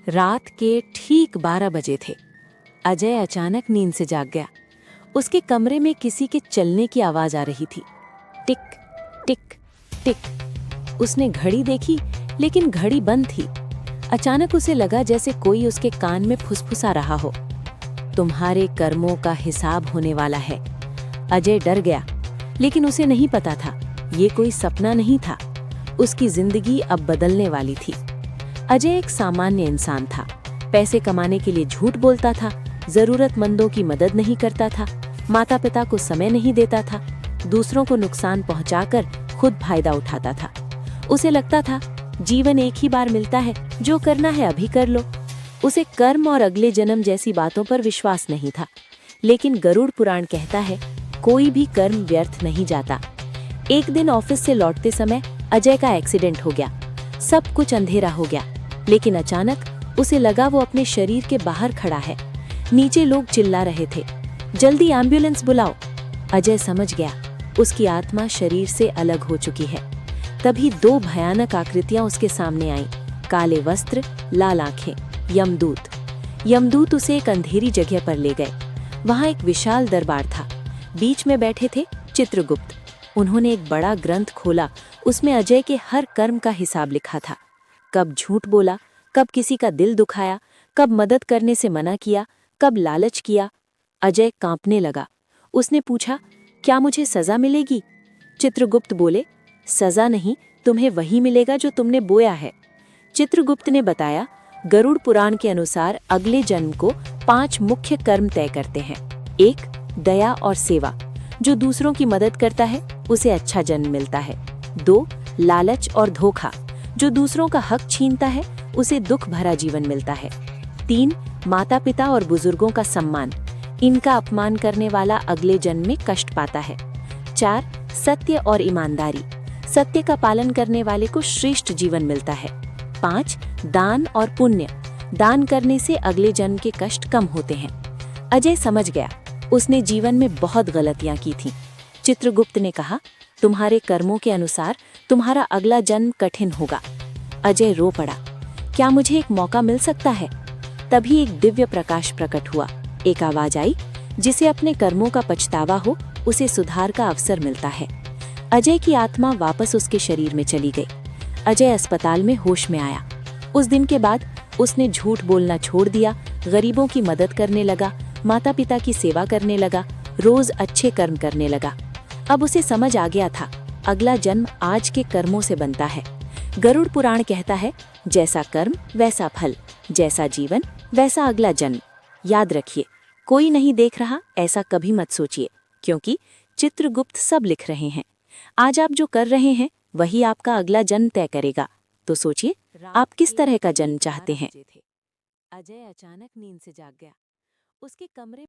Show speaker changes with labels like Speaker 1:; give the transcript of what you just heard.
Speaker 1: रात के ठीक 12 बजे थे। अजय अचानक नींद से जाग गया। उसके कमरे में किसी के चलने की आवाज आ रही थी। टिक टिक टिक। उसने घड़ी देखी, लेकिन घड़ी बंद थी। अचानक उसे लगा जैसे कोई उसके कान में फुसफुसा रहा हो। तुम्हारे कर्मों का हिसाब होने वाला है। अजय डर गया, लेकिन उसे नहीं पता था ये कोई सपना नहीं था। उसकी जिंदगी अब बदलने वाली थी। अजय एक सामान्य इंसान था। पैसे कमाने के लिए झूठ बोलता था, जरूरतमंदों की मदद नहीं करता था, माता पिता को समय नहीं देता था, दूसरों को नुकसान पहुंचाकर खुद फायदा उठाता था। उसे लगता था जीवन एक ही बार मिलता है, जो करना है अभी कर लो। उसे कर्म और अगले जन्म जैसी बातों पर विश्वास नहीं था। लेकिन गरुड़ पुराण कहता है कोई भी कर्म व्यर्थ नहीं जाता। एक दिन ऑफिस से लौटते समय अजय का एक्सीडेंट हो गया। सब कुछ अंधेरा हो गया, लेकिन अचानक उसे लगा वो अपने शरीर के बाहर खड़ा है। नीचे लोग चिल्ला रहे थे, जल्दी एम्बुलेंस बुलाओ। अजय समझ गया उसकी आत्मा शरीर से अलग हो चुकी है। तभी दो भयानक आकृतियां उसके सामने आईं, काले वस्त्र, लाल आंखें। यमदूत। यमदूत उसे एक अंधेरी जगह पर ले गए। वहां एक विशाल दरबार था। बीच में बैठे थे चित्रगुप्त। उन्होंने एक बड़ा ग्रंथ खोला। उसमें अजय के हर कर्म का हिसाब लिखा था। कब झूठ बोला, कब किसी का दिल दुखाया, कब मदद करने से मना किया, कब लालच किया। अजय कांपने लगा। उसने पूछा, क्या मुझे सजा मिलेगी? चित्रगुप्त बोले, सजा नहीं, तुम्हें वही मिलेगा जो तुमने बोया है। चित्रगुप्त ने बताया, गरुड़ पुराण के अनुसार अगले जन्म को 5 मुख्य कर्म तय करते हैं। 1. दया और सेवा। जो दूसरों की मदद करता है उसे अच्छा जन्म मिलता है। 2. लालच और धोखा। जो दूसरों का हक छीनता है उसे दुख भरा जीवन मिलता है। 3. माता पिता और बुजुर्गों का सम्मान। इनका अपमान करने वाला अगले जन्म में कष्ट पाता है। 4. सत्य और ईमानदारी। सत्य का पालन करने वाले को श्रेष्ठ जीवन मिलता है। 5. दान और पुण्य। दान करने से अगले जन्म के कष्ट कम होते हैं। अजय समझ गया उसने जीवन में बहुत गलतियां की थीं। चित्रगुप्त ने कहा, तुम्हारे कर्मों के अनुसार तुम्हारा अगला जन्म कठिन होगा। अजय रो पड़ा, क्या मुझे एक मौका मिल सकता है? तभी एक दिव्य प्रकाश प्रकट हुआ। एक आवाज आई, जिसे अपने कर्मों का पछतावा हो उसे सुधार का अवसर मिलता है। अजय की आत्मा वापस उसके शरीर में चली गई। अजय अस्पताल में होश में आया। उस दिन के बाद उसने झूठ बोलना छोड़ दिया, गरीबों की मदद करने लगा, माता पिता की सेवा करने लगा, रोज अच्छे कर्म करने लगा। अब उसे समझ आ गया था अगला जन्म आज के कर्मों से बनता है। गरुड़ पुराण कहता है, जैसा कर्म वैसा फल, जैसा जीवन वैसा अगला जन्म। याद रखिए, कोई नहीं देख रहा ऐसा कभी मत सोचिए, क्योंकि चित्रगुप्त सब लिख रहे हैं। आज आप जो कर रहे हैं वही आपका अगला जन्म तय करेगा। तो सोचिए, आप किस तरह का जन्म चाहते हैं? अजय अचानक नींद से जाग गया। उसके कमरे